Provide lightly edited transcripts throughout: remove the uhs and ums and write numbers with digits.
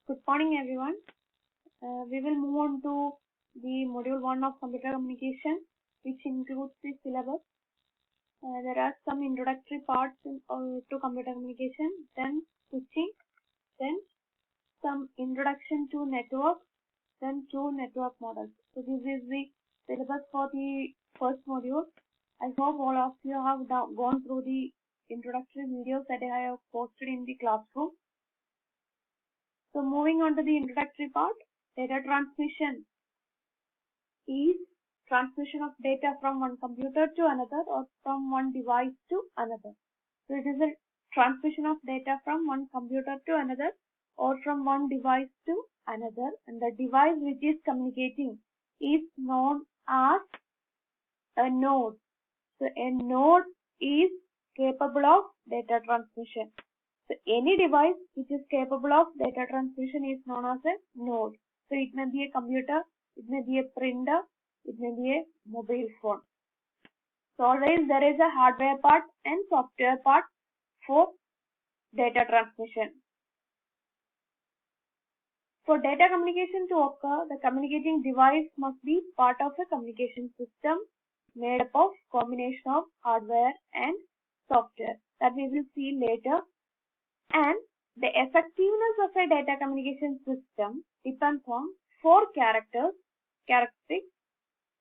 Good morning, everyone. We will move on to the module 1 of computer communication, which includes the syllabus. There are some introductory parts to computer communication, then switching, then some introduction to network, then two network models. So this is the syllabus for the first module. I hope all of you have gone through the introductory videos that I have posted in the classroom. So moving on to the introductory part, data transmission is transmission of data from one computer to another or from one device to another. So it is a transmission of data from one computer to another or from one device to another, and the device which is communicating is known as a node. So a node is capable of data transmission. So any device which is capable of data transmission is known as a node. So it may be a computer, it may be a printer, it may be a mobile phone. So always there is a hardware part and software part for data transmission. For data communication to occur, the communicating device must be part of a communication system made up of combination of hardware and software that we will see later. And the effectiveness of a data communication system depends on four characteristics.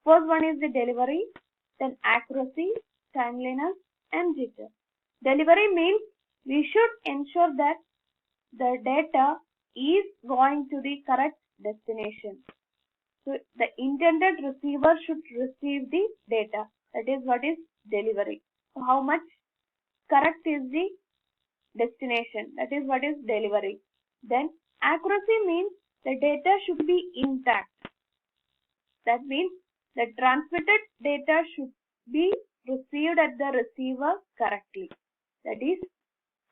First one is the delivery, then accuracy, timeliness, and jitter. Delivery means we should ensure that the data is going to the correct destination. So the intended receiver should receive the data. That is what is delivery. So how much correct is the destination? That is what is delivery. Then accuracy means the data should be intact. That means the transmitted data should be received at the receiver correctly. That is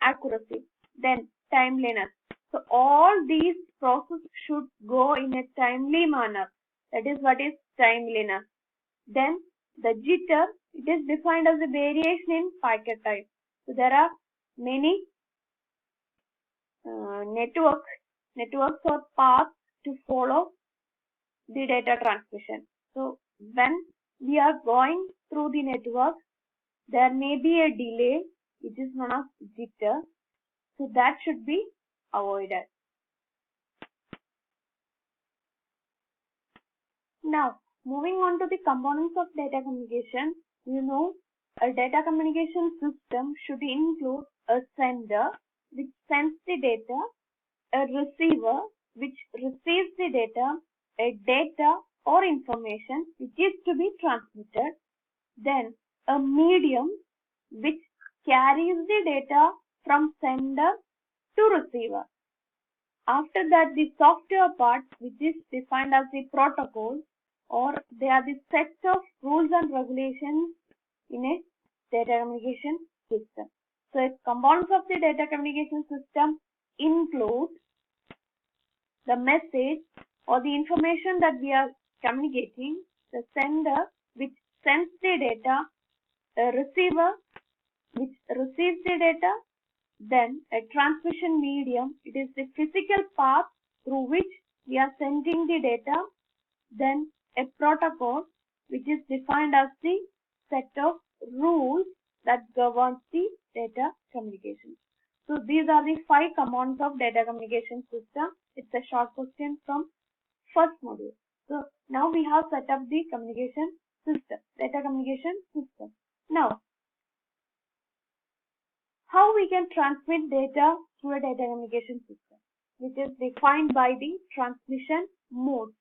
accuracy. Then timeliness. So all these processes should go in a timely manner. That is what is timeliness. Then the jitter, it is defined as a variation in packet type. So there are many networks or paths to follow the data transmission. So when we are going through the network, there may be a delay which is known as jitter. So that should be avoided. Now moving on to the components of data communication, a data communication system should include a sender which sends the data, a receiver which receives the data, a data or information which is to be transmitted, then a medium which carries the data from sender to receiver. After that, the software part, which is defined as the protocol, or they are the set of rules and regulations in a data communication system. So components of the data communication system include the message or the information that we are communicating, the sender which sends the data, a receiver which receives the data, then a transmission medium, it is the physical path through which we are sending the data, then a protocol which is defined as the set of rules that governs the data communication. So these are the 5 components of data communication system. It's a short question from first module. So now we have set up the communication system, data communication system. Now, how we can transmit data through a data communication system, which is defined by the transmission modes.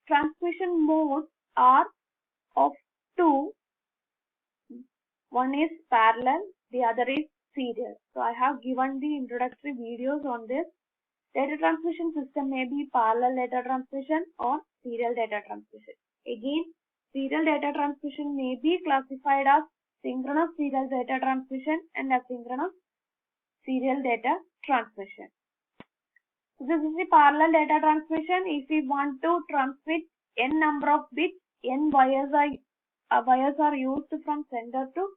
Transmission modes are of 2. One is parallel, the other is serial. So I have given the introductory videos on this. Data transmission system may be parallel data transmission or serial data transmission. Again, serial data transmission may be classified as synchronous serial data transmission and asynchronous serial data transmission. So this is the parallel data transmission. If we want to transmit n number of bits, n wires are used from sender to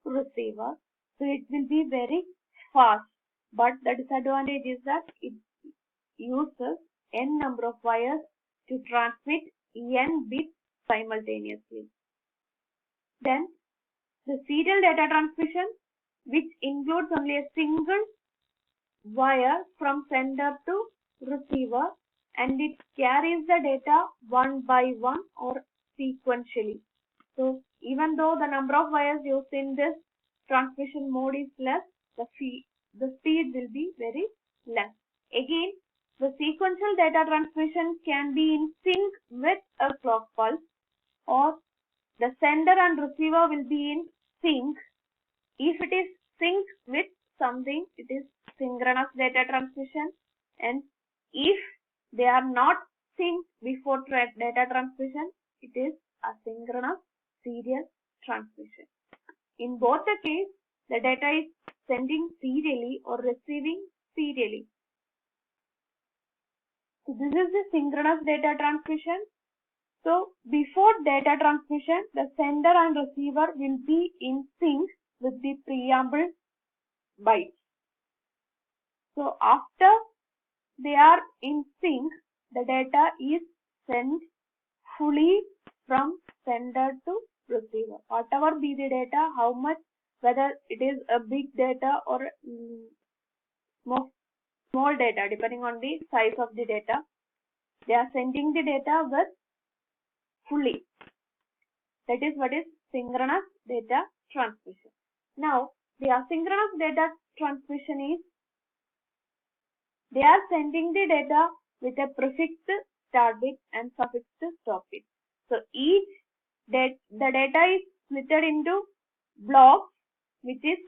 receiver. So it will be very fast. But the disadvantage is that uses n number of wires to transmit n bits simultaneously. Then the serial data transmission, which includes only a single wire from sender to receiver, and it carries the data one by one or sequentially. So even though the number of wires used in this transmission mode is less, the speed will be very less. Again, the sequential data transmission can be in sync with a clock pulse, or the sender and receiver will be in sync. If it is sync with something, it is synchronous data transmission, and if they are not synced before data transmission, it is asynchronous serial transmission. In both the case, the data is sending serially or receiving serially. So this is the synchronous data transmission. So before data transmission, the sender and receiver will be in sync with the preamble bytes. So after they are in sync, the data is sent fully from sender to receiver. Whatever be the data, how much, whether it is a big data or small data, depending on the size of the data, they are sending the data with fully. That is what is synchronous data transmission. Now, the asynchronous data transmission is, they are sending the data with a prefixed start bit and suffixed stop bit. So the data is split into blocks, which is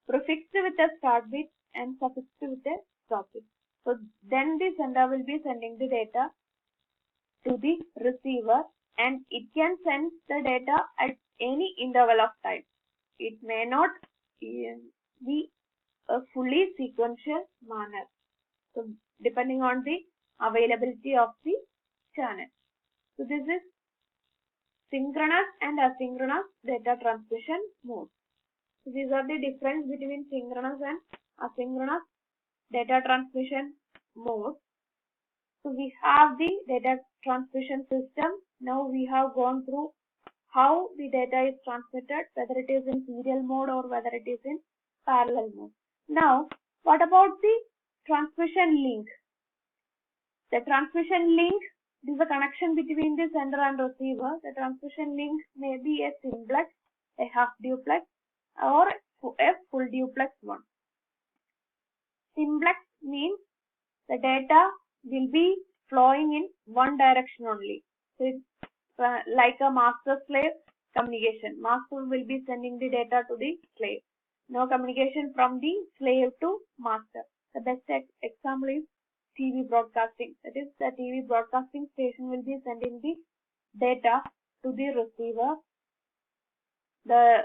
prefixed with a start bit and suffixed with a stop bit. So then the sender will be sending the data to the receiver, and it can send the data at any interval of time. It may not be a fully sequential manner. So depending on the availability of the channel. So this is synchronous and asynchronous data transmission modes. So these are the difference between synchronous and asynchronous data transmission modes. So we have the data transmission system. Now we have gone through how the data is transmitted, whether it is in serial mode or whether it is in parallel mode. Now, what about the transmission link? The transmission link is a connection between the sender and receiver. The transmission link may be a simplex, a half duplex, or a full duplex one. Simplex means the data will be flowing in one direction only. So it's like a master-slave communication. Master will be sending the data to the slave. No communication from the slave to master. The best example is TV broadcasting. That is, the TV broadcasting station will be sending the data to the receiver. The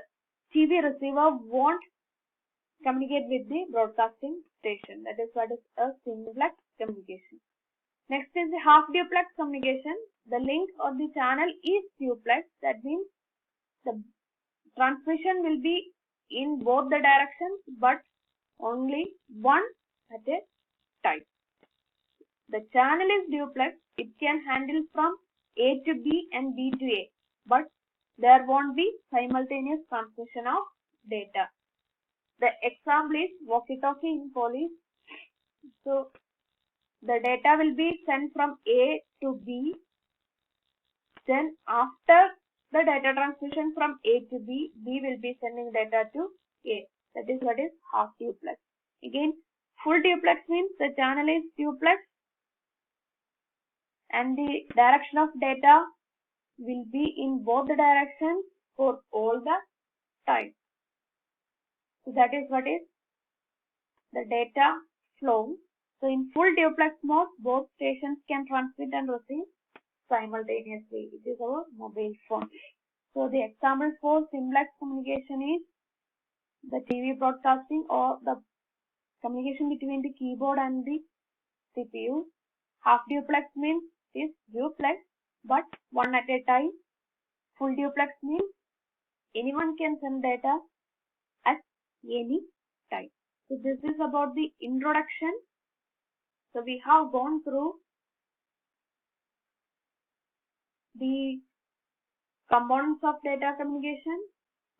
TV receiver won't communicate with the broadcasting station. That is what is a simplex communication. Next is the half duplex communication. The link or the channel is duplex. That means the transmission will be in both the directions, but only one at a time. The channel is duplex. It can handle from A to B and B to A, but there won't be simultaneous transmission of data. The example is walkie-talkie in police. So the data will be sent from A to B. Then after the data transmission from A to B, B will be sending data to A. That is what is half duplex. Again, full duplex means the channel is duplex and the direction of data will be in both the directions for all the time. So that is what is the data flow. So in full duplex mode, both stations can transmit and receive simultaneously. It is our mobile phone. So the example for simplex communication is the TV broadcasting or the communication between the keyboard and the CPU. Half duplex means is duplex but one at a time. Full duplex means anyone can send data at any time. So this is about the introduction So we have gone through the components of data communication,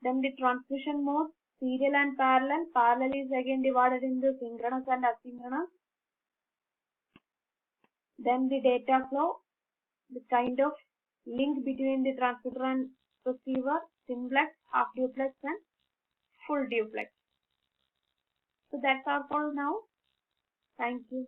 then the transmission mode, serial and parallel. Parallel is again divided into synchronous and asynchronous. Then the data flow, the kind of link between the transmitter and receiver, simplex, half duplex and full duplex. So that's all for now. Thank you.